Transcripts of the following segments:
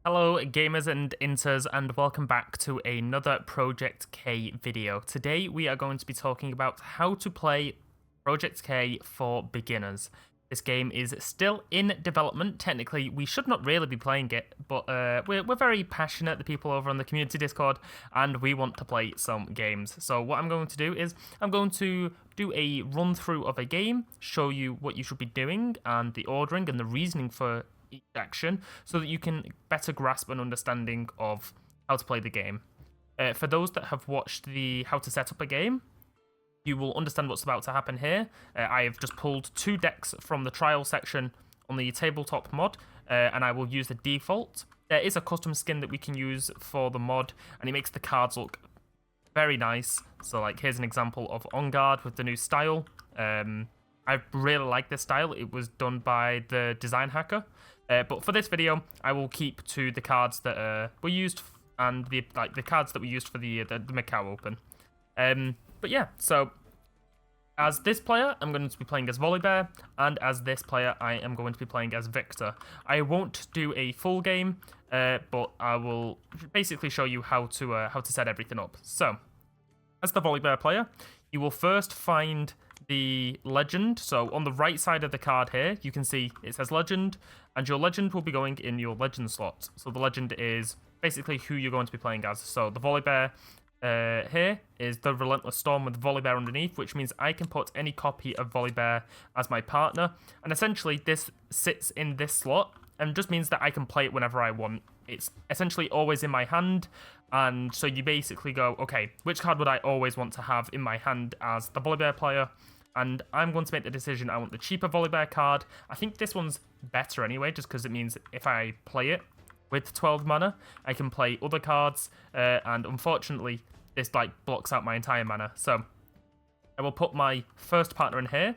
Hello gamers and inters, and welcome back to another Project K video. Today we are going to be talking about how to play Project K for beginners. This game is still in development. Technically we should not really be playing it, but we're very passionate, the people over on the community Discord, and we want to play some games. So what I'm going to do is I'm going to do a run through of a game, show you what you should be doing and the ordering and the reasoning for each action, so that you can better grasp an understanding of how to play the game. For those that have watched the how to set up a game, you will understand what's about to happen here. I have just pulled 2 decks from the trial section on the Tabletop mod, and I will use the default. There is a custom skin that we can use for the mod, and it makes the cards look very nice. So like, here's an example of On Guard with the new style. I really like this style. It was done by the design hacker. But for this video, I will keep to the cards that were used and the cards that were used for the Macau Open. But yeah, so as this player, I'm going to be playing as Volibear, and as this player, I am going to be playing as Victor. I won't do a full game, but I will basically show you how to set everything up. So, as the Volibear player, you will first find the legend. So on the right side of the card here, you can see it says legend, and your legend will be going in your legend slot. So the legend is basically who you're going to be playing as. So the Volibear here is the Relentless Storm with Volibear underneath, which means I can put any copy of Volibear as my partner. And essentially this sits in this slot and just means that I can play it whenever I want. It's essentially always in my hand, and so you basically go, okay, which card would I always want to have in my hand as the Volibear player? And I'm going to make the decision, I want the cheaper Volibear card. I think this one's better anyway, just because it means if I play it with 12 mana, I can play other cards, and unfortunately, this like blocks out my entire mana. So I will put my first partner in here.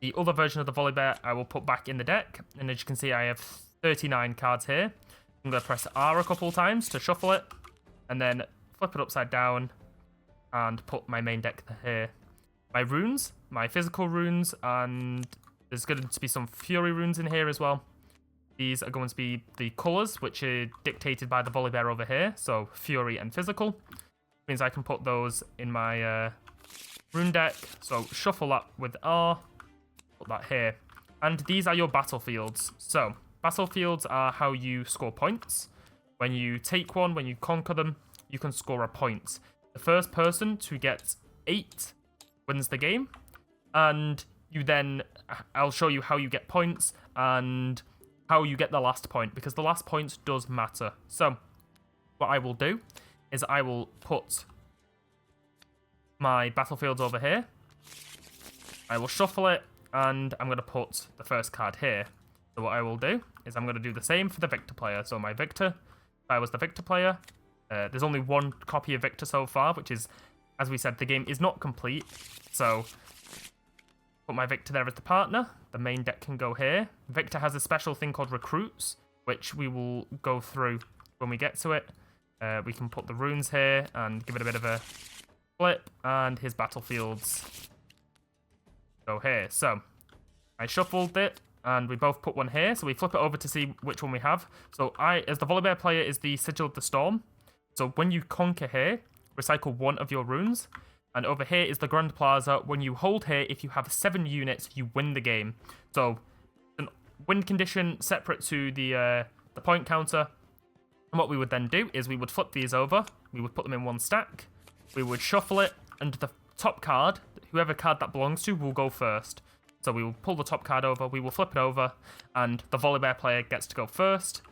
The other version of the Volibear I will put back in the deck, and as you can see, I have 39 cards here. I'm going to press R a couple times to shuffle it, and then flip it upside down, and put my main deck here. My runes, my physical runes, and there's going to be some fury runes in here as well. These are going to be the colours, which are dictated by the Volibear over here, so fury and physical. Means I can put those in my rune deck, so shuffle that with R, put that here. And these are your battlefields. So, battlefields are how you score points. When you take one, when you conquer them, you can score a point. The first person to get 8 wins the game, and you then, I'll show you how you get points and how you get the last point, because the last point does matter. So, what I will do is I will put my battlefields over here. I will shuffle it, and I'm going to put the first card here. So what I will do is I'm going to do the same for the Victor player. So my Victor, if I was the Victor player, there's only 1 copy of Victor so far, which is, as we said, the game is not complete. So put my Victor there as the partner. The main deck can go here. Victor has a special thing called Recruits, which we will go through when we get to it. We can put the runes here and give it a bit of a flip, and his battlefields go here. So I shuffled it, and we both put one here, so we flip it over to see which one we have. So I, as the Volibear player, is the Sigil of the Storm. So when you conquer here, recycle 1 of your runes, and over here is the Grand Plaza. When you hold here, if you have 7 units, you win the game. So an win condition separate to the point counter. And what we would then do is we would flip these over, we would put them in 1 stack, we would shuffle it, and the top card, whoever card that belongs to, will go first. So we will pull the top card over, we will flip it over, and the Volibear player gets to go first,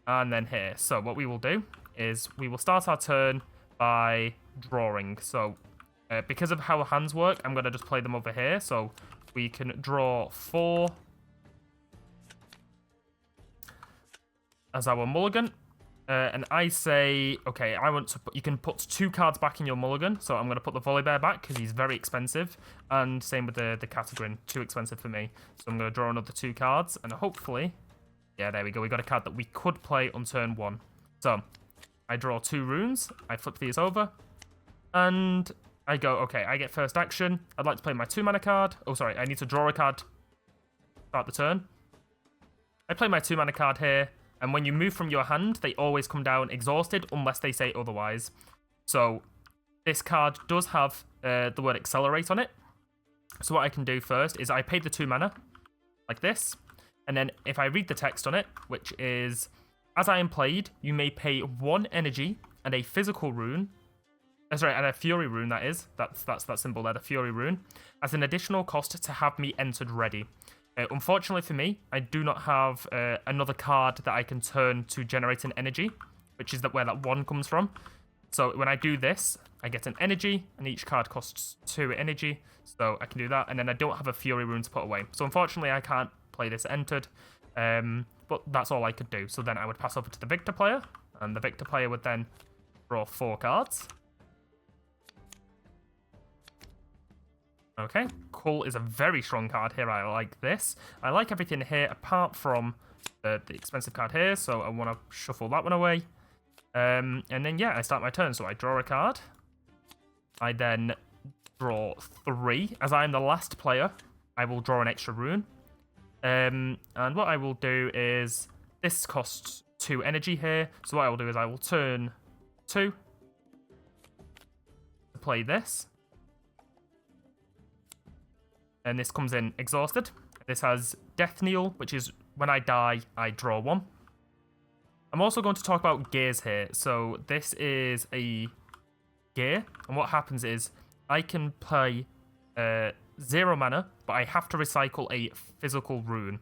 and then here. So what we will do is we will start our turn by drawing. So because of how hands work, I'm going to just play them over here. So we can draw 4 as our mulligan. And I say, okay, I want to put, you can put 2 cards back in your mulligan. So I'm going to put the Volibear back because he's very expensive. And same with the Catagrin, too expensive for me. So I'm going to draw another 2 cards. And hopefully, yeah, there we go. We got a card that we could play on turn 1. So I draw 2 runes. I flip these over. And I go, okay, I get first action. I'd like to play my 2 mana card. Oh, sorry, I need to draw a card. Start the turn. I play my 2 mana card here. And when you move from your hand, they always come down exhausted unless they say otherwise. So this card does have the word accelerate on it. So what I can do first is I pay the 2 mana, like this. And then if I read the text on it, which is, as I am played, you may pay 1 energy and a physical rune. Sorry, and a fury rune, that is. That's that symbol there, the fury rune, as an additional cost to have me entered ready. Unfortunately for me, I do not have another card that I can turn to generate an energy, which is where that 1 comes from. So when I do this, I get an energy, and each card costs 2 energy, so I can do that, and then I don't have a Fury Rune to put away. So unfortunately, I can't play this entered, but that's all I could do. So then I would pass over to the victor player, and the victor player would then draw 4 cards. Okay, Cull is a very strong card here. I like this. I like everything here apart from the expensive card here, so I want to shuffle that one away. And then, yeah, I start my turn. So I draw a card. I then draw 3. As I am the last player, I will draw an extra rune. And what I will do is, this costs 2 energy here. So what I will do is I will turn 2 to play this. And this comes in exhausted. This has Death Kneel, which is when I die, I draw 1. I'm also going to talk about gears here. So this is a gear, and what happens is I can play 0 mana, but I have to recycle a physical rune.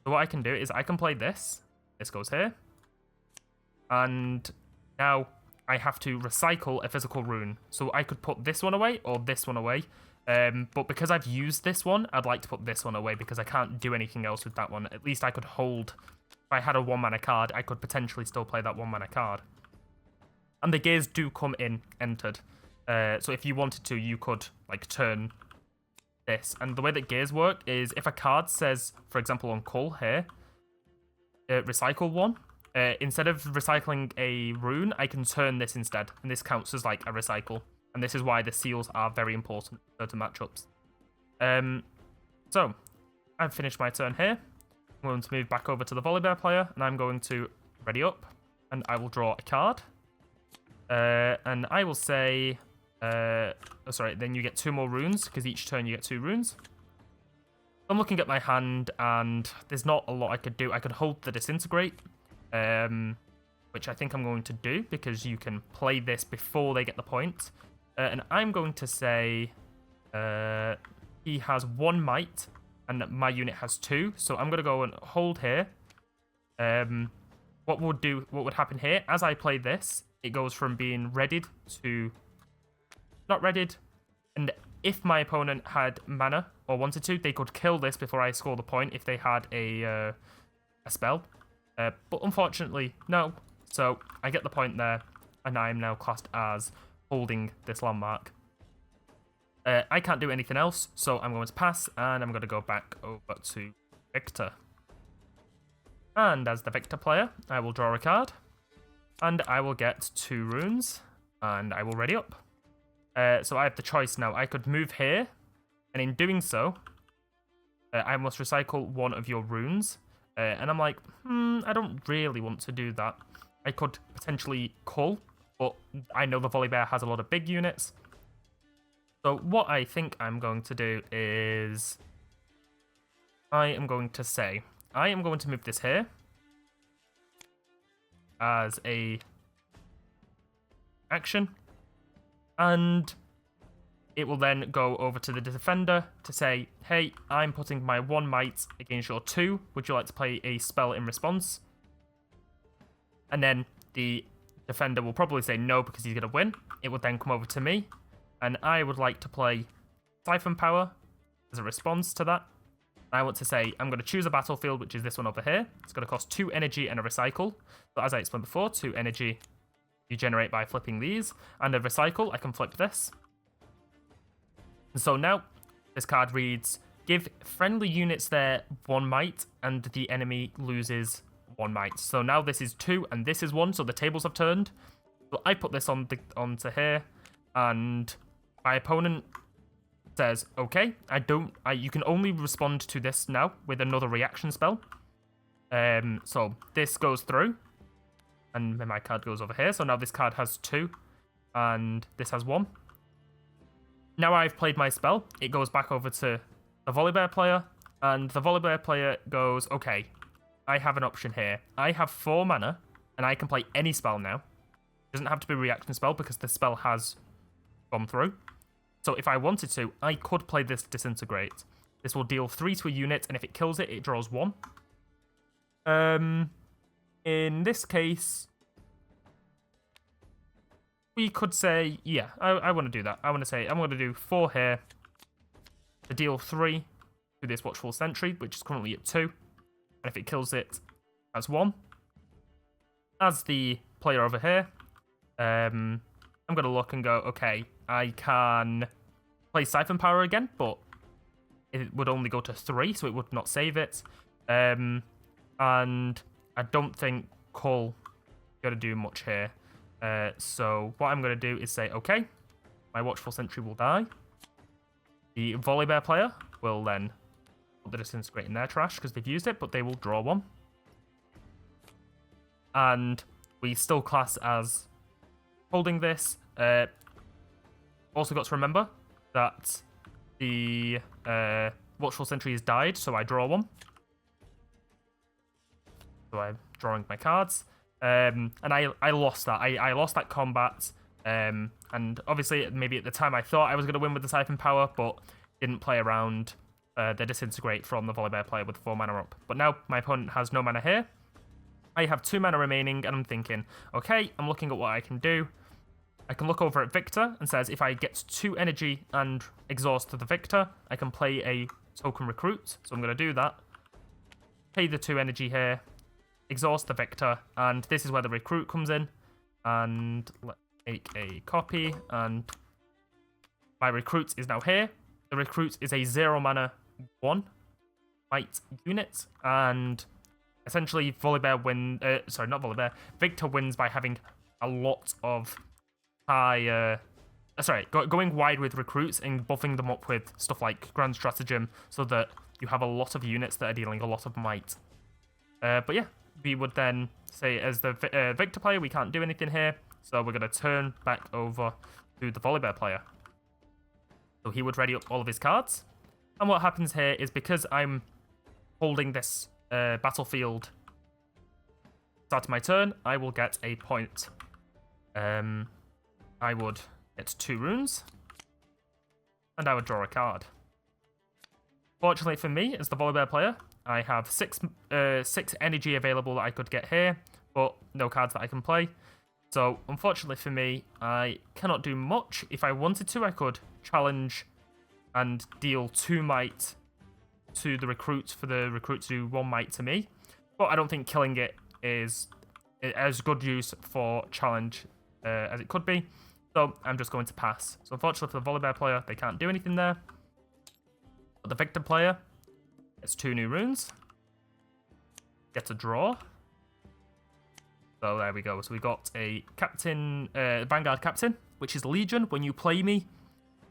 So what I can do is I can play this. This goes here. And now I have to recycle a physical rune. So I could put this one away or this one away. But because I've used this one, I'd like to put this one away because I can't do anything else with that one. At least I could hold. If I had a 1 mana card, I could potentially still play that 1 mana card. And the gears do come in entered. So if you wanted to, you could like turn this. And the way that gears work is if a card says, for example, on Cull here, recycle 1. Instead of recycling a rune, I can turn this instead. And this counts as like a recycle. And this is why the seals are very important in certain matchups. So, I've finished my turn here. I'm going to move back over to the Volibear player, and I'm going to ready up, and I will draw a card. And I will say... sorry, then you get 2 more runes, because each turn you get 2 runes. I'm looking at my hand, and there's not a lot I could do. I could hold the Disintegrate, which I think I'm going to do, because you can play this before they get the point. And I'm going to say he has 1 might, and my unit has 2. So I'm going to go and hold here. What would happen here? As I play this, it goes from being readied to not readied. And if my opponent had mana or wanted to, they could kill this before I score the point if they had a spell. But unfortunately, no. So I get the point there, and I am now classed as holding this landmark. I can't do anything else, so I'm going to pass, and I'm going to go back over to Victor. And as the Victor player, I will draw a card, and I will get 2 runes, and I will ready up. So I have the choice now. I could move here, and in doing so, I must recycle 1 of your runes. And I'm like, I don't really want to do that. I could potentially Cull, but I know the Volibear has a lot of big units. So what I think I'm going to do is I am going to move this here as a action, and it will then go over to the defender to say, hey, I'm putting my 1 might against your 2. Would you like to play a spell in response? And then the defender will probably say no because he's going to win. It would then come over to me, and I would like to play Siphon Power as a response to that. I want to say I'm going to choose a battlefield, which is this one over here. It's going to cost 2 energy and a recycle. But as I explained before, 2 energy you generate by flipping these, and a recycle, I can flip this. And so now this card reads, give friendly units their 1 might, and the enemy loses 1 might. So now this is 2 and this is 1, so the tables have turned. So I put this onto here, and my opponent says, okay, you can only respond to this now with another reaction spell. So this goes through, and then my card goes over here. So now this card has 2, and this has 1. Now I've played my spell, it goes back over to the Volibear player, and the Volibear player goes, okay, I have an option here. I have 4 mana, and I can play any spell now. It doesn't have to be a reaction spell because the spell has gone through. So if I wanted to, I could play this Disintegrate. This will deal 3 to a unit, and if it kills it, it draws 1. In this case, we could say, yeah, I want to do that. I want to say, I'm going to do 4 here to deal 3 to this Watchful Sentry, which is currently at 2. And if it kills it, as 1. As the player over here, I'm going to look and go, okay, I can play Siphon Power again, but it would only go to 3, so it would not save it. And I don't think Cull going to do much here. So what I'm going to do is say, okay, my Watchful Sentry will die. The Volibear player will then put the Disintegrate in their trash because they've used it, but they will draw 1. And we still class as holding this. Also got to remember that the Watchful Sentry has died, so I draw 1. So I'm drawing my cards. And I lost that. I lost that combat. And obviously, maybe at the time I thought I was going to win with the Siphon Power, but didn't play around the Disintegrate from the Volibear player with 4 mana up. But now my opponent has no mana here. I have 2 mana remaining, and I'm thinking, okay, I'm looking at what I can do. I can look over at Victor and says if I get 2 energy and exhaust to the Victor, I can play a token recruit. So I'm going to do that. Pay the 2 energy here. Exhaust the Victor, and this is where the recruit comes in. And let's make a copy, and my recruit is now here. The recruit is a 0 mana 1 white unit, and essentially Volibear Victor wins by having a lot of high going wide with recruits and buffing them up with stuff like Grand Stratagem, so that you have a lot of units that are dealing a lot of might. But yeah, we would then say as the Victor player, we can't do anything here, so we're going to turn back over to the Volibear player. So he would ready up all of his cards, and what happens here is because I'm holding this battlefield start of my turn, I will get a point. I would get 2 runes, and I would draw a card. Fortunately for me, as the Volibear player, I have 6 energy available that I could get here, but no cards that I can play. So, unfortunately for me, I cannot do much. If I wanted to, I could challenge and deal 2 might to the recruit for the recruit to do 1 might to me. But I don't think killing it is as good use for challenge as it could be. So, I'm just going to pass. So, unfortunately for the Volibear player, they can't do anything there. But the Victor player gets 2 new runes. Gets a draw. So there we go. So we got a captain, Vanguard captain, which is Legion. When you play me,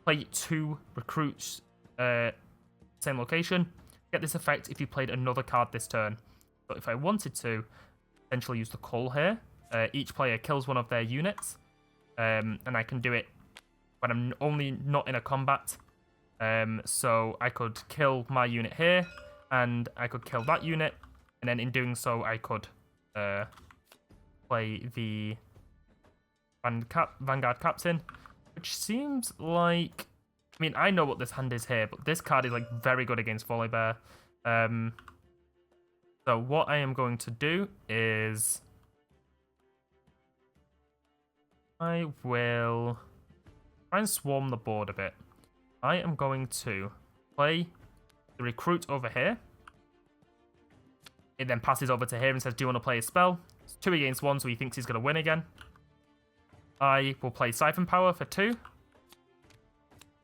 play 2 recruits, same location. Get this effect if you played another card this turn. But if I wanted to, essentially use the Cull here. Each player kills one of their units, and I can do it when I'm only not in a combat. So I could kill my unit here, and I could kill that unit, and then in doing so, I could play the Vanguard Captain, which seems like... I mean, I know what this hand is here, but this card is like very good against Volibear. So what I am going to do is... I will try and swarm the board a bit. I am going to play the recruit over here. It then passes over to here and says, do you want to play a spell? It's 2 against 1, so he thinks he's going to win again. I will play Siphon Power for 2.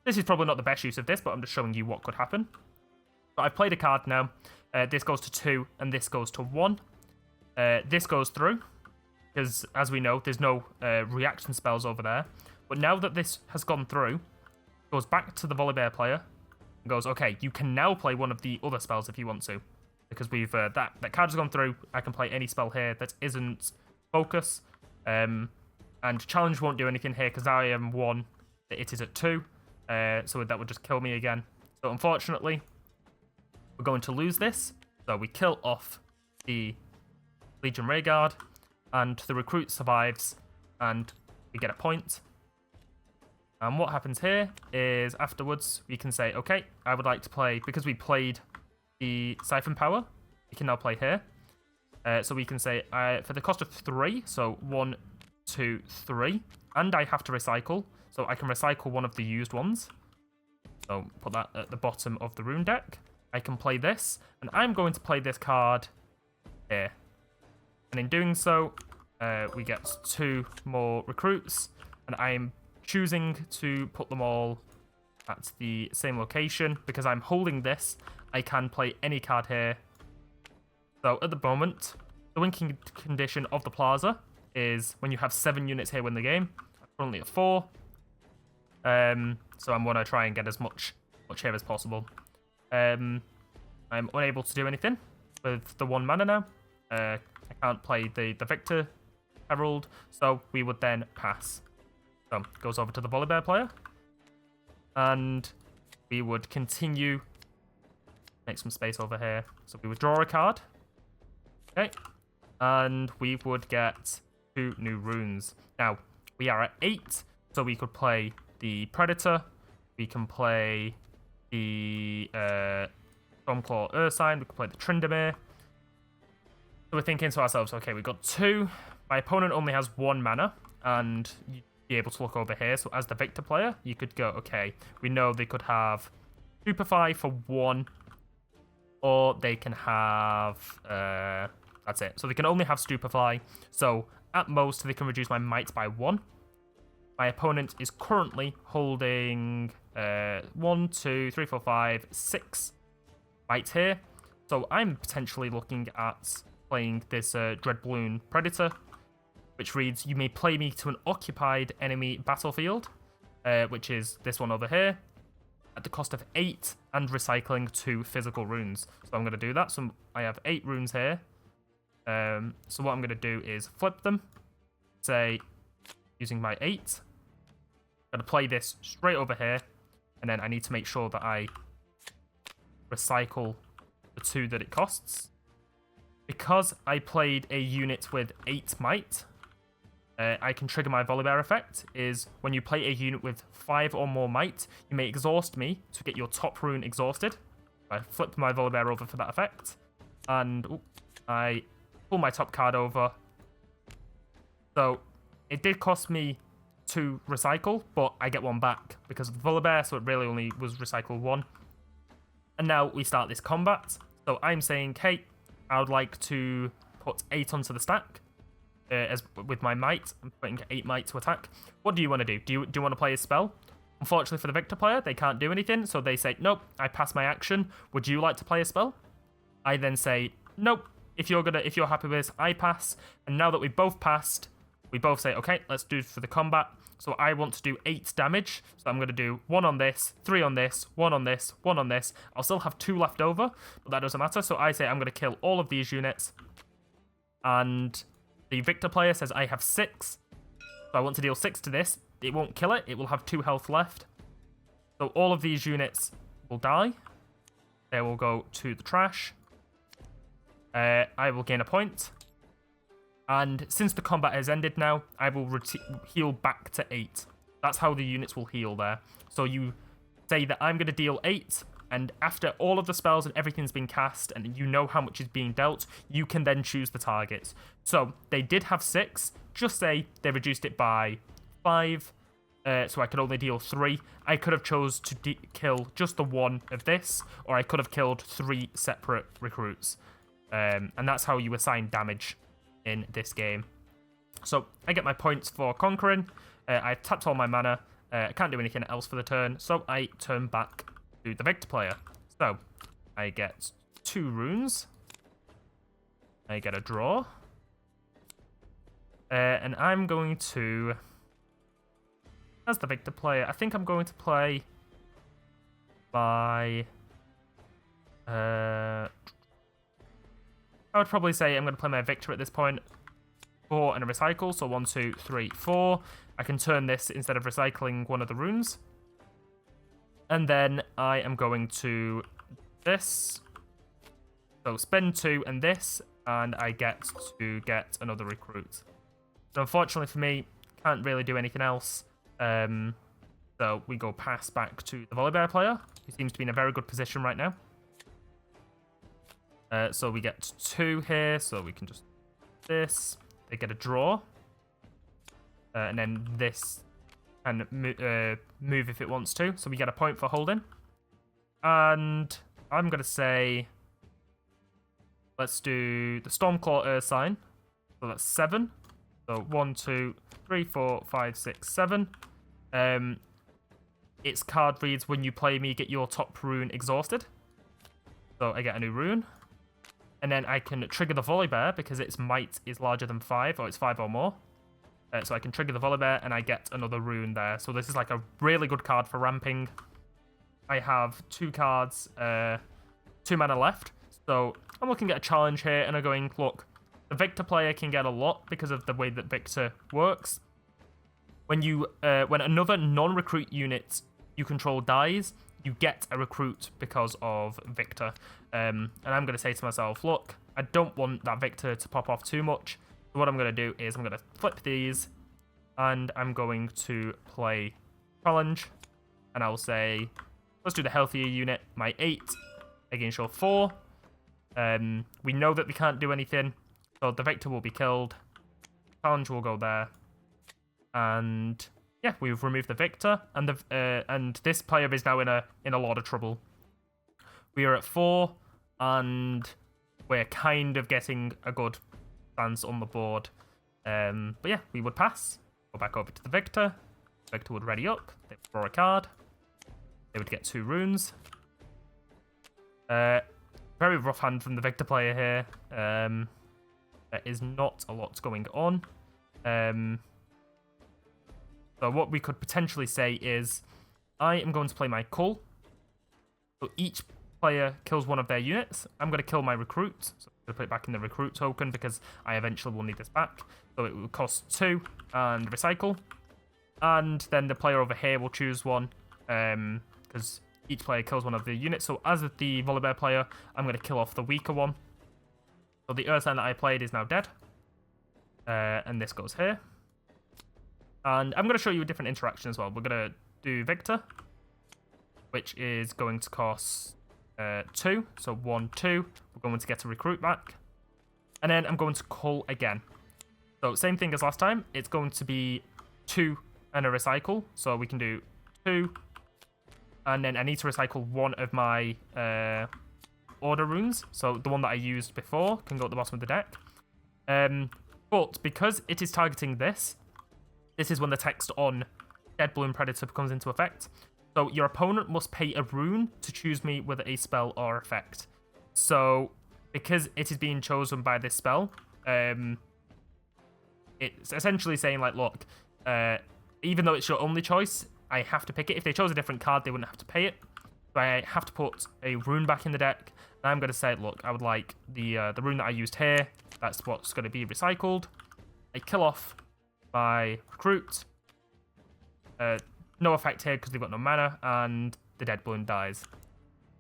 This is probably not the best use of this, but I'm just showing you what could happen. But I've played a card now. This goes to 2, and this goes to 1. This goes through, because as we know, there's no reaction spells over there. But now that this has gone through, goes back to the Volibear player and goes, okay, you can now play one of the other spells if you want to. because we've that card has gone through. I can play any spell here that isn't focus, and challenge won't do anything here because I am 1. It is at 2, so that would just kill me again. So unfortunately, we're going to lose this. So we kill off the Legion Rearguard, and the recruit survives, and we get a point. And what happens here is afterwards we can say, okay, I would like to play, because we played the Siphon Power, we can now play here. So we can say, for the cost of 3, so 1, 2, 3, and I have to recycle, so I can recycle one of the used ones. So put that at the bottom of the rune deck. I can play this, and I'm going to play this card here. And in doing so, we get 2 more recruits, and I am choosing to put them all at the same location. Because I'm holding this, I can play any card here. So at the moment, the winning condition of the plaza is when you have 7 units here win the game. I'm currently at 4. So I'm going to try and get as much here as possible. I'm unable to do anything with the 1 mana now. I can't play the Victor Herald, so we would then pass. So goes over to the Volibear player, and we would continue. Make some space over here. So we would draw a card. Okay, and we would get 2 new runes. Now we are at 8, so we could play the Predator. We can play the Stormclaw Ursine. We could play the Tryndamere. So we're thinking to ourselves, okay, we've got 2. My opponent only has 1 mana, and you'd be able to look over here. So as the Victor player, you could go, okay, we know they could have Stupefy for 1, or they can have, that's it. So they can only have Stupefy. So at most, they can reduce my might by 1. My opponent is currently holding 1, 2, 3, 4, 5, 6 might here. So I'm potentially looking at playing this Dreadbloom Predator, which reads, you may play me to an occupied enemy battlefield, which is this one over here, at the cost of 8 and recycling 2 physical runes. So I'm going to do that. So I have 8 runes here. So what I'm going to do is flip them, say, using my 8. I'm going to play this straight over here, and then I need to make sure that I recycle the 2 that it costs. Because I played a unit with 8 might, I can trigger my Volibear effect, is when you play a unit with 5 or more might, you may exhaust me to get your top rune exhausted. I flip my Volibear over for that effect, and I pull my top card over. So it did cost me 2 recycle, but I get 1 back because of the Volibear, so it really only was recycle 1. And now we start this combat. So I'm saying, hey, I would like to put 8 onto the stack. As with my might, I'm putting 8 might to attack. What do you want to do? Do you want to play a spell? Unfortunately for the Victor player, they can't do anything, so they say, nope, I pass my action. Would you like to play a spell? I then say, nope. If you're happy with this, I pass. And now that we've both passed, we both say, okay, let's do it for the combat. So I want to do 8 damage. So I'm going to do 1 on this, 3 on this, 1 on this, 1 on this. I'll still have 2 left over, but that doesn't matter. So I say I'm going to kill all of these units. And the Victor player says I have 6. So I want to deal 6 to this. It won't kill it. It will have 2 health left. So all of these units will die. They will go to the trash. I will gain a point. And since the combat has ended now, I will heal back to 8. That's how the units will heal there. So you say that I'm going to deal 8, and after all of the spells and everything's been cast, and you know how much is being dealt, you can then choose the targets. So they did have 6. Just say they reduced it by 5, so I could only deal 3. I could have chose to kill just the 1 of this, or I could have killed 3 separate recruits. And that's how you assign damage in this game. So I get my points for conquering. I've tapped all my mana. I can't do anything else for the turn, so I turn back to the Victor player. So I get 2 runes. I get a draw. And I'm going to, as the Victor player, I think I'm going to play my I would probably say I'm going to play my Victor at this point. 4 and a recycle, so 1, 2, 3, 4. I can turn this instead of recycling one of the runes. And then I am going to this. So spend 2 and this, and I get to get another recruit. So unfortunately for me, can't really do anything else. So we go pass back to the Volibear player, who seems to be in a very good position right now. So we get 2 here, so we can just do this. They get a draw. And then this can move if it wants to. So we get a point for holding. And I'm going to say, let's do the Stormclaw Earth Sign. So that's 7. So 1, 2, 3, 4, 5, 6, 7. Its card reads, when you play me, get your top rune exhausted. So I get a new rune. And then I can trigger the Volibear because its might is larger than 5, or it's 5 or more. So I can trigger the Volibear and I get another rune there. So this is like a really good card for ramping. I have 2 cards, 2 mana left. So I'm looking at a challenge here and I'm going, look, the Victor player can get a lot because of the way that Victor works. When another non-recruit unit you control dies, you get a recruit because of Victor. And I'm going to say to myself, look, I don't want that Victor to pop off too much. So what I'm going to do is I'm going to flip these and I'm going to play challenge. And I'll say, let's do the healthier unit, my 8 against your 4. We know that they can't do anything, so the Victor will be killed. Challenge will go there. And yeah, we've removed the Victor, and this player is now in a lot of trouble. We are at 4, and we're kind of getting a good stance on the board. But yeah, we would pass. Go back over to the Victor. Victor would ready up. They would draw a card. They would get 2 runes. Very rough hand from the Victor player here. There is not a lot going on. So what we could potentially say is, I am going to play my Cull. So each player kills one of their units. I'm going to kill my recruit. So I'm going to put it back in the recruit token because I eventually will need this back. So it will cost 2 and recycle. And then the player over here will choose one because each player kills one of the units. So as the Volibear player, I'm going to kill off the weaker one. So the Earth Sign that I played is now dead. And this goes here. And I'm going to show you a different interaction as well. We're going to do Victor, which is going to cost 2. So 1, 2. We're going to get a recruit back. And then I'm going to Cull again. So same thing as last time. It's going to be 2 and a recycle. So we can do 2. And then I need to recycle one of my order runes. So the one that I used before can go at the bottom of the deck. But because it is targeting this is when the text on Dead Bloom Predator comes into effect. So your opponent must pay a rune to choose me with a spell or effect. So because it is being chosen by this spell, it's essentially saying like, look, even though it's your only choice, I have to pick it. If they chose a different card, they wouldn't have to pay it. So I have to put a rune back in the deck. And I'm going to say, look, I would like the rune that I used here. That's what's going to be recycled. I kill off my recruit. No effect here because they've got no mana, and the Dead Bloom dies.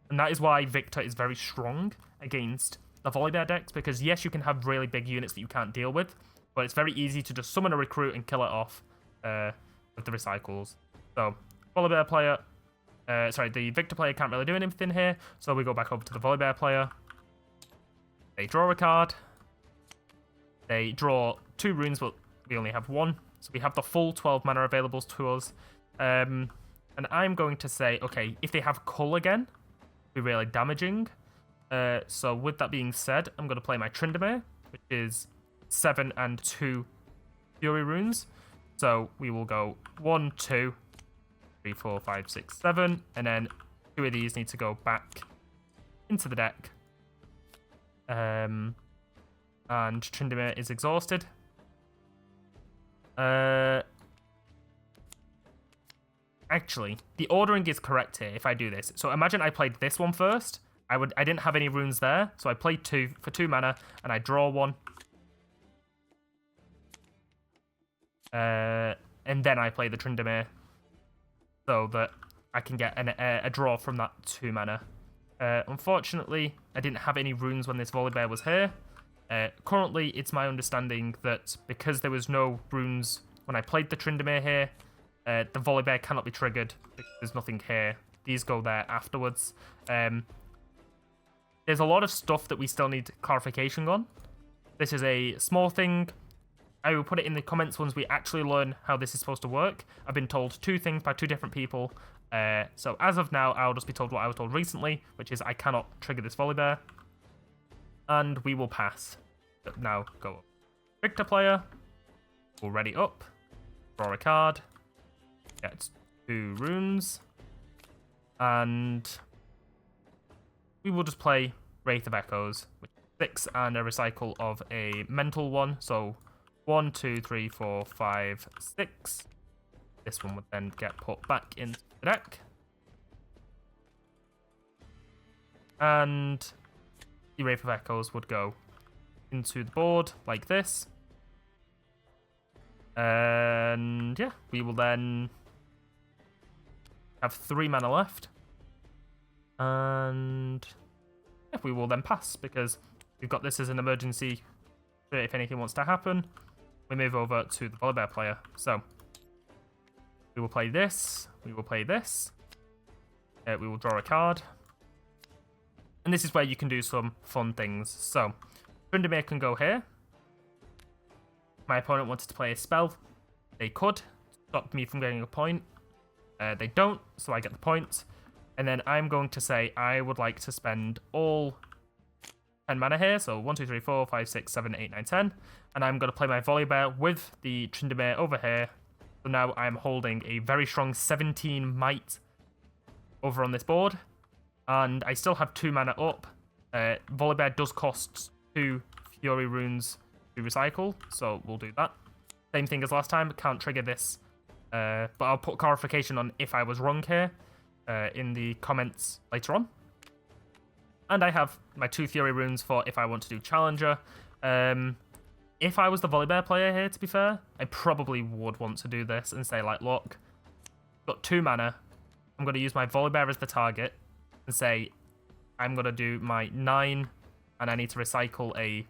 And that is why Victor is very strong against the Volibear decks, because yes, you can have really big units that you can't deal with, but it's very easy to just summon a recruit and kill it off with the recycles. So, Volibear player, the Victor player can't really do anything here, so we go back over to the Volibear player. They draw a card. They draw 2 runes, but we only have 1. So we have the full 12 mana available to us. And I'm going to say, okay, if they have Cull again, it'll be really damaging. So with that being said, I'm going to play my Tryndamere, which is 7 and 2 Fury runes. So we will go 1, 2, 3, 4, 5, 6, 7. And then 2 of these need to go back into the deck. And Tryndamere is exhausted. Actually, the ordering is correct here if I do this. So imagine I played this one first, I didn't have any runes there, so I played 2 for 2 mana, and I draw 1. And then I play the Tryndamere, so that I can get a draw from that 2 mana. Unfortunately, I didn't have any runes when this Volibear was here. Currently, it's my understanding that because there was no runes when I played the Tryndamere here, the Volibear cannot be triggered because there's nothing here. These go there afterwards. There's a lot of stuff that we still need clarification on. This is a small thing. I will put it in the comments once we actually learn how this is supposed to work. I've been told 2 things by 2 different people. So as of now, I'll just be told what I was told recently, which is I cannot trigger this Volibear. And we will pass. But now go up. Victor player. We'll ready up. Draw a card. Get 2 runes. And we will just play Wraith of Echoes, which is 6 and a recycle of a mental one. So 1, 2, 3, 4, 5, 6. This one would then get put back into the deck. And the Wraith of Echoes would go into the board like this. And yeah, we will then have 3 mana left. And yeah, we will then pass because we've got this as an emergency if anything wants to happen. We move over to the Volibear player. So we will play this. We will play this. We will draw a card. And this is where you can do some fun things. So Tryndamere can go here. My opponent wanted to play a spell. They could stop me from getting a point. They don't, so I get the point. And then I'm going to say I would like to spend all 10 mana here. So 1, 2, 3, 4, 5, 6, 7, 8, 9, 10. And I'm going to play my Volibear with the Tryndamere over here. So now I'm holding a very strong 17 might over on this board. And I still have 2 mana up. Volibear does cost 2 Fury runes to recycle, so we'll do that. Same thing as last time, can't trigger this. But I'll put clarification on if I was wrong here in the comments later on. And I have my 2 Fury runes for if I want to do Challenger. If I was the Volibear player here, to be fair, I probably would want to do this and say, like, look, got 2 mana. I'm going to use my Volibear as the target and say, I'm going to do my 9, and I need to recycle a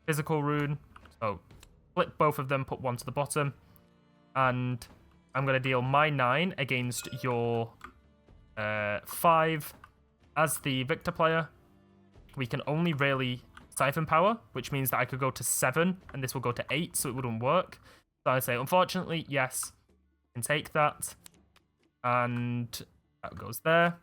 physical rune. So flip both of them, put 1 to the bottom, and I'm going to deal my 9 against your 5. As the Victor player, we can only really Siphon Power, which means that I could go to 7, and this will go to 8, so it wouldn't work. So I say, unfortunately, yes, I can take that, and that goes there.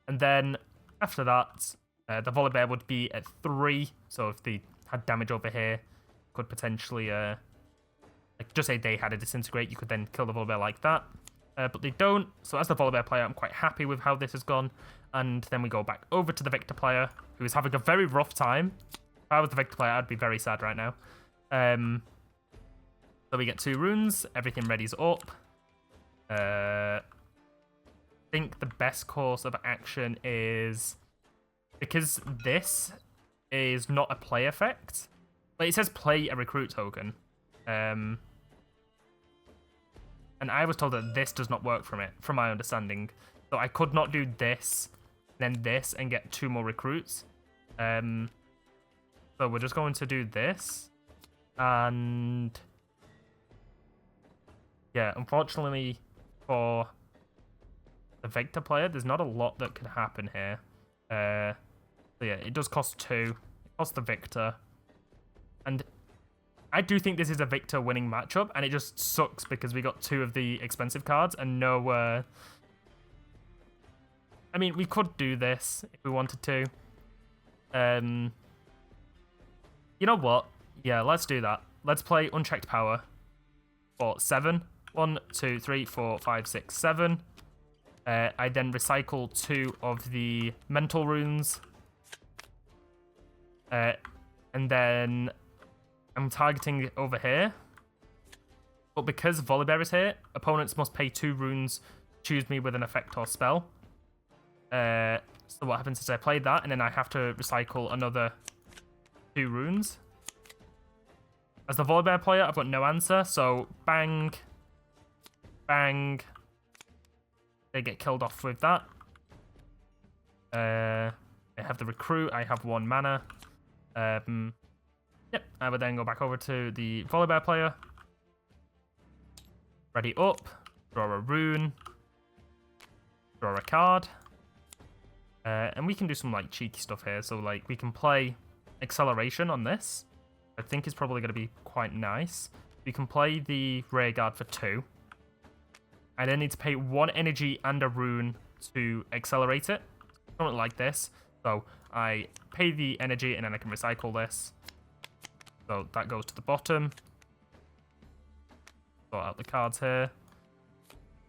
And then after that, the Volibear would be at 3, so if they had damage over here, could potentially, like just say they had a Disintegrate, you could then kill the Volibear like that. But they don't, so as the Volibear player, I'm quite happy with how this has gone. And then we go back over to the Victor player, who is having a very rough time. If I was the Victor player, I'd be very sad right now. So we get 2 runes, everything readies up. I think the best course of action is, because this is not a play effect, but it says play a recruit token. And I was told that this does not work from it, from my understanding. So I could not do this, then this, and get 2 more recruits. So we're just going to do this. And yeah, unfortunately for the Victor player, there's not a lot that could happen here. So yeah, it does cost 2. It costs the Victor. And I do think this is a Victor winning matchup, and it just sucks because we got 2 of the expensive cards and no... I mean, we could do this if we wanted to. You know what? Yeah, let's do that. Let's play Unchecked Power for 7. 1, 2, 3, 4, 5, 6, 7. I then recycle 2 of the mental runes. And then I'm targeting over here. But because Volibear is here, opponents must pay 2 runes, choose me with an effect or spell. So what happens is I play that, and then I have to recycle another 2 runes. As the Volibear player, I've got no answer, so bang, bang. They get killed off with that. I have the recruit, I have 1 mana. Yep, I would then go back over to the Volibear player. Ready up, draw a rune, draw a card. And we can do some like cheeky stuff here. So like we can play acceleration on this. I think is probably going to be quite nice. We can play the rearguard for 2. I then need to pay 1 energy and a rune to accelerate it. Something like this. So I pay the energy and then I can recycle this. So that goes to the bottom. Sort out the cards here.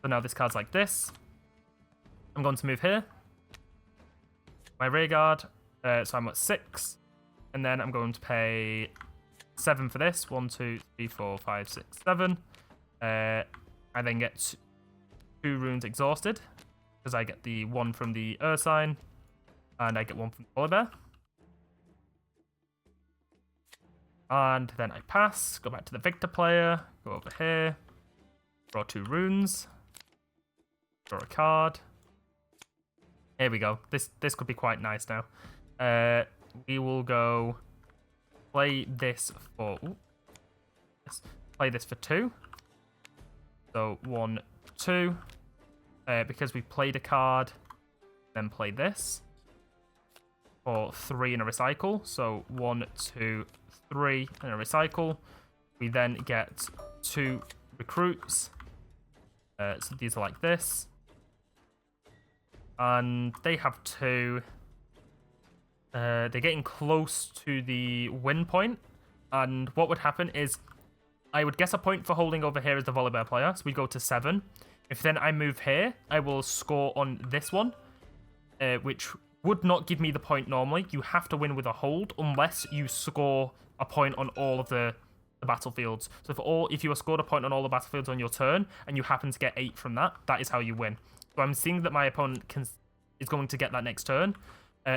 So now this card's like this. I'm going to move here. My rearguard. So I'm at 6. And then I'm going to pay 7 for this. 1, 2, 3, 4, 5, 6, 7. I then get 2 runes exhausted. Because I get the 1 from the Ursine. And I get 1 from the Volibear. And then I pass, go back to the Victor player, go over here, draw 2 runes, draw a card. Here we go. This could be quite nice now. We will go play this for play this for 2. So 1, 2. Because we played a card, then play this for 3 in a recycle. So 1, 2, 3 and a recycle. We then get 2 recruits. So these are like this. And they have 2. They're getting close to the win point. And what would happen is I would guess a point for holding over here as the Volibear player. So we go to 7. If then I move here, I will score on this one, which would not give me the point normally. You have to win with a hold unless you score a point on all of the battlefields. So if you have scored a point on all the battlefields on your turn and you happen to get 8 from that, that is how you win. So I'm seeing that my opponent is going to get that next turn.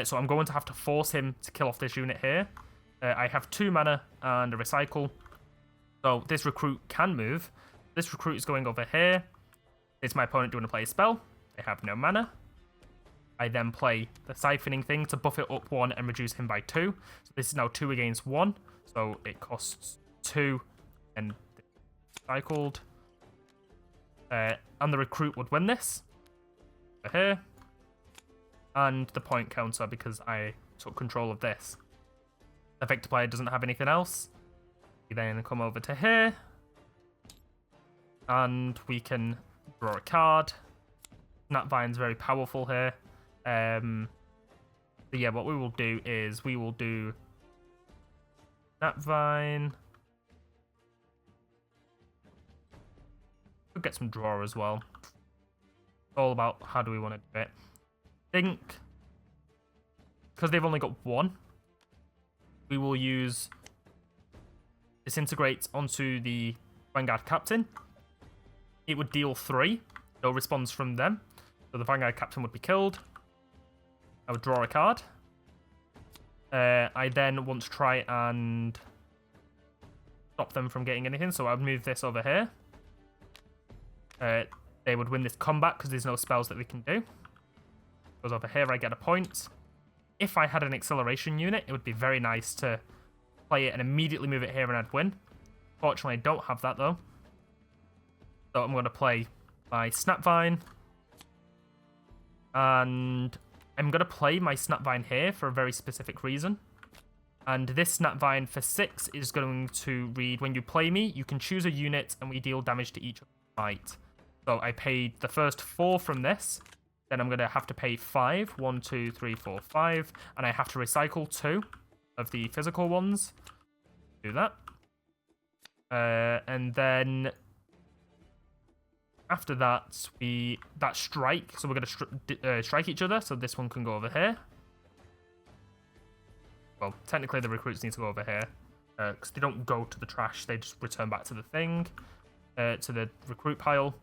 So I'm going to have to force him to kill off this unit here. I have 2 mana and a recycle. So this recruit can move. This recruit is going over here. It's my opponent doing a play spell. They have no mana. I then play the siphoning thing to buff it up 1 and reduce him by 2. So this is now 2 against 1. So it costs 2 and cycled. And the recruit would win this. Over here. And the point counter because I took control of this. The Victor player doesn't have anything else. We then come over to here. And we can draw a card. Snapvine's very powerful here. So yeah, what we will do is we will do Snapvine. We'll get some draw as well. It's all about how do we want to do it. I think because they've only got 1, we will use Disintegrate onto the Vanguard Captain. It would deal 3. No response from them. So the Vanguard Captain would be killed. I would draw a card. I then want to try and stop them from getting anything. So I would move this over here. They would win this combat because there's no spells that we can do. Goes over here, I get a point. If I had an acceleration unit, it would be very nice to play it and immediately move it here and I'd win. Fortunately, I don't have that though. So I'm going to play my Snapvine. And I'm going to play my Snapvine here for a very specific reason. And this Snapvine for 6 is going to read, when you play me, you can choose a unit and we deal damage to each fight. So I paid the first 4 from this. Then I'm going to have to pay 5. 1, 2, 3, 4, 5. And I have to recycle 2 of the physical ones. Do that. And then after that, that strike. So we're going to strike each other. So this one can go over here. Well, technically the recruits need to go over here. Because they don't go to the trash. They just return back to the thing. To the recruit pile.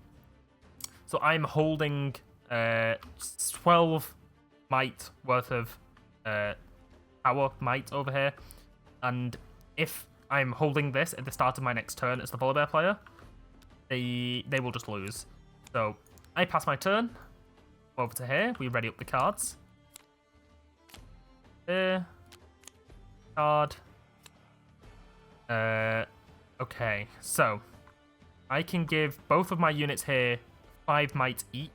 So I'm holding 12 might worth of power might over here. And if I'm holding this at the start of my next turn as the polar bear player, they will just lose. So I pass my turn. Over to here. We ready up the cards. Here. Card. Okay, so I can give both of my units here 5 might each,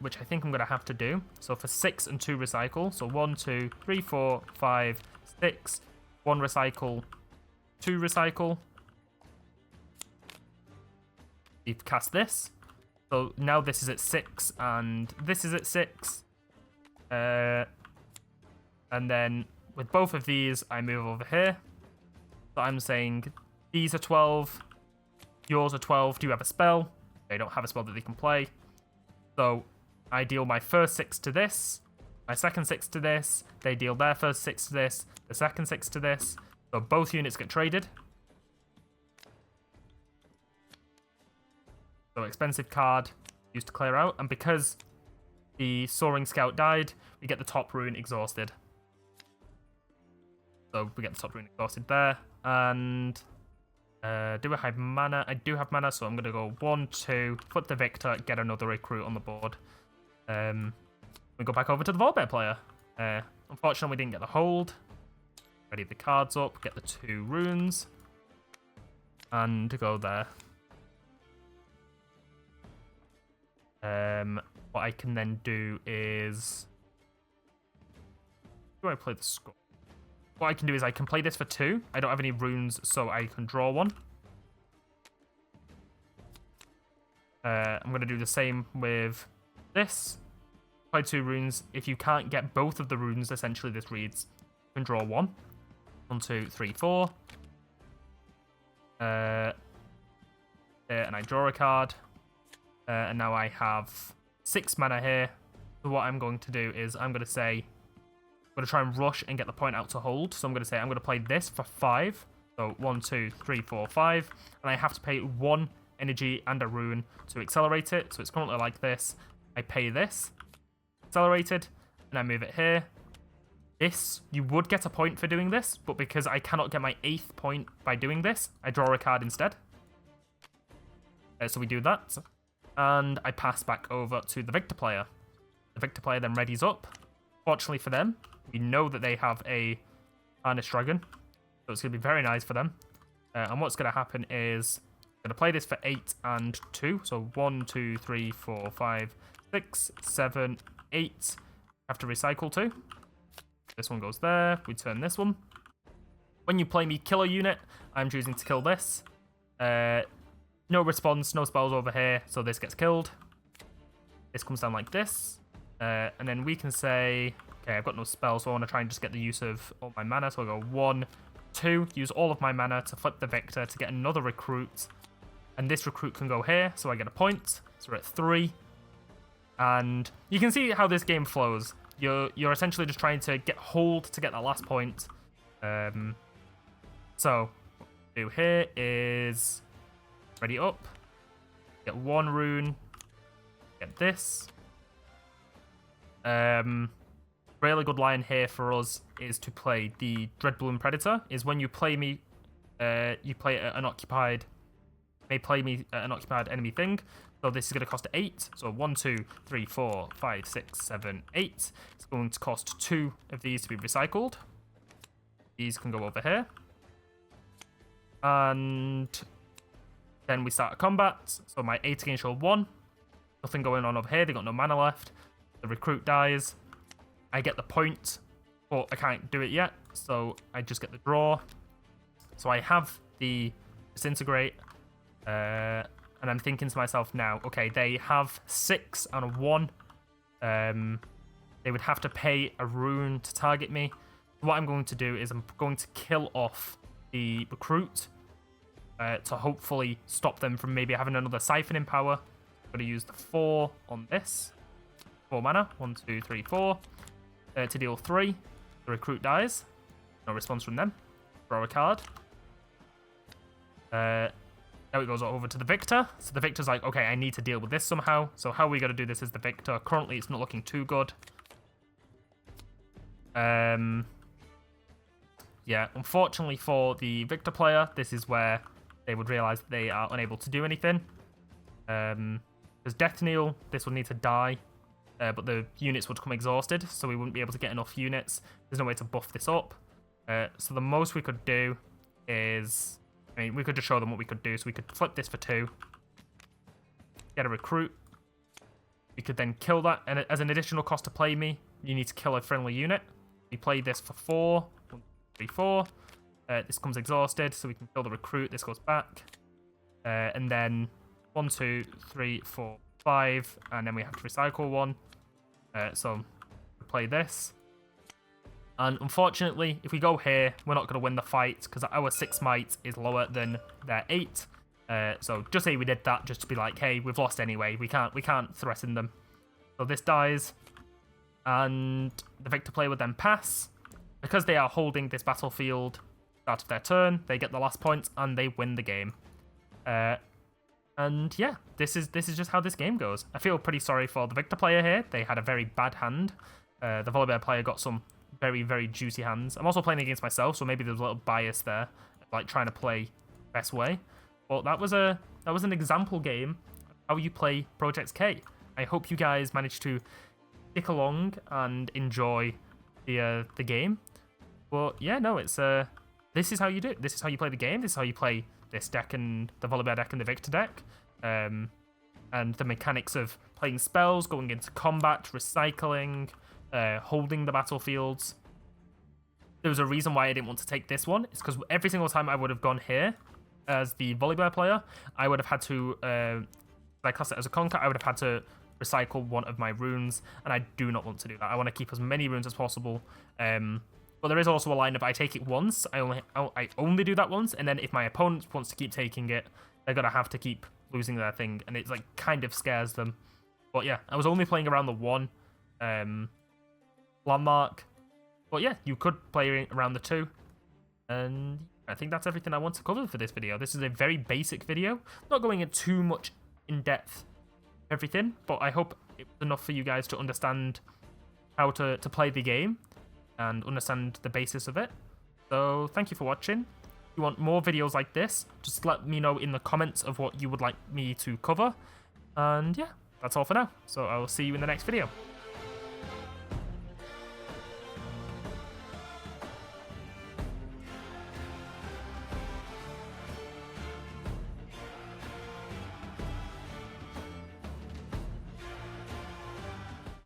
which I think I'm going to have to do. So for 6 and 2 recycle, so 1, 2, 3, 4, 5, 6, 1 recycle, 2 recycle. You cast this. So now this is at 6 and this is at 6. And then with both of these, I move over here. So I'm saying these are 12, yours are 12. Do you have a spell? They don't have a spell that they can play. So I deal my first 6 to this, my second 6 to this. They deal their first 6 to this, the second 6 to this. So both units get traded. So expensive card used to clear out. And because the Soaring Scout died, we get the top rune exhausted. So we get the top rune exhausted there. And do I have mana? I do have mana, so I'm going to go 1, 2, flip the victor, get another recruit on the board. We go back over to the Vorbear player. Unfortunately, we didn't get the hold. Ready the cards up, get the 2 runes, and go there. What I can then do is... Do I play the score? What I can do is I can play this for 2. I don't have any runes, so I can draw 1. I'm going to do the same with this. Play 2 runes. If you can't get both of the runes, essentially this reads, you can draw 1. 1, 2, 3, 4. And I draw a card. And now I have 6 mana here. So what I'm going to do is I'm going to say... I'm going to try and rush and get the point out to hold. So I'm going to say I'm going to play this for 5. So 1, 2, 3, 4, 5. And I have to pay 1 energy and a rune to accelerate it. So it's currently like this. I pay this. Accelerated. And I move it here. This, you would get a point for doing this. But because I cannot get my 8th point by doing this, I draw a card instead. So we do that. And I pass back over to the victor player. The victor player then readies up. Fortunately for them, we know that they have a Harnessed Dragon, so it's going to be very nice for them. And what's going to happen is I'm going to play this for 8 and 2. So 1, 2, 3, 4, 5, 6, 7, 8. Have to recycle 2. This one goes there. We turn this one. When you play me kill a unit, I'm choosing to kill this. No response, no spells over here, so this gets killed. This comes down like this. And then we can say, okay, I've got no spells, so I want to try and just get the use of all my mana. So I'll go 1, 2, use all of my mana to flip the victor to get another recruit. And this recruit can go here, so I get a point. So we're at 3. And you can see how this game flows. You're essentially just trying to get hold to get that last point. So what we do here is ready up. Get 1 rune. Get this. Really good line here for us is to play the Dreadbloom Predator. Is when you play me, you play an occupied, may play me an occupied enemy thing. So this is going to cost 8. So 1, 2, 3, 4, 5, 6, 7, 8. It's going to cost 2 of these to be recycled. These can go over here. And then we start a combat. So my 8 against your 1. Nothing going on over here. They got no mana left. The recruit dies. I get the point, but I can't do it yet. So I just get the draw. So I have the disintegrate. And I'm thinking to myself now, okay, they have 6 and a 1. They would have to pay a rune to target me. What I'm going to do is I'm going to kill off the recruit to hopefully stop them from maybe having another siphoning power. I'm going to use the 4 on this. 4 mana. 1, 2, 3, 4. To deal 3. The recruit dies. No response from them. Draw a card. Now it goes over to the victor. So the victor's like, okay, I need to deal with this somehow. So how are we going to do this as the victor? Currently, it's not looking too good. Yeah, unfortunately for the victor player, this is where they would realize they are unable to do anything. Because Death Kneel, this would need to die. But the units would come exhausted, so we wouldn't be able to get enough units. There's no way to buff this up. So the most we could do is... I mean, we could just show them what we could do. So we could flip this for 2. Get a recruit. We could then kill that. And as an additional cost to play me, you need to kill a friendly unit. We play this for 4. 1, 3, 4. This comes exhausted, so we can kill the recruit. This goes back. And then 1, 2, 3, 4, 5. And then we have to recycle 1. So we play this. And unfortunately, if we go here, we're not going to win the fight because our 6 might is lower than their 8. So just say we did that just to be like, hey, we've lost anyway. We can't threaten them. So this dies. And the victor player would then pass. Because they are holding this battlefield start of their turn, they get the last points and they win the game. And yeah, this is just how this game goes. I feel pretty sorry for the victor player here. They had a very bad hand. The volleyball player got some very, very juicy hands. I'm also playing against myself, so maybe there's a little bias there, like trying to play best way. But that was an example game of how you play Project K. I hope you guys managed to stick along and enjoy the game. But yeah, no, it's this is how you do it. This is how you play the game. This is how you play this deck and the volleyball deck and the victor deck. And the mechanics of playing spells, going into combat, recycling, holding the battlefields. There was a reason why I didn't want to take this one. It's because every single time I would have gone here as the volleyball player, I would have had to, like class it as a conquer, I would have had to recycle one of my runes, and I do not want to do that. I want to keep as many runes as possible. But there is also a line of I take it once, I only do that once, and then if my opponent wants to keep taking it, they're going to have to keep losing their thing, and it's like kind of scares them. But yeah, I was only playing around the 1 landmark. But yeah, you could play around the 2. And I think that's everything I want to cover for this video. This is a very basic video, not going into too much in depth everything, but I hope it was enough for you guys to understand how to play the game and understand the basis of it. So thank you for watching. If you want more videos like this, just let me know in the comments of what you would like me to cover. And yeah, that's all for now. So I will see you in the next video.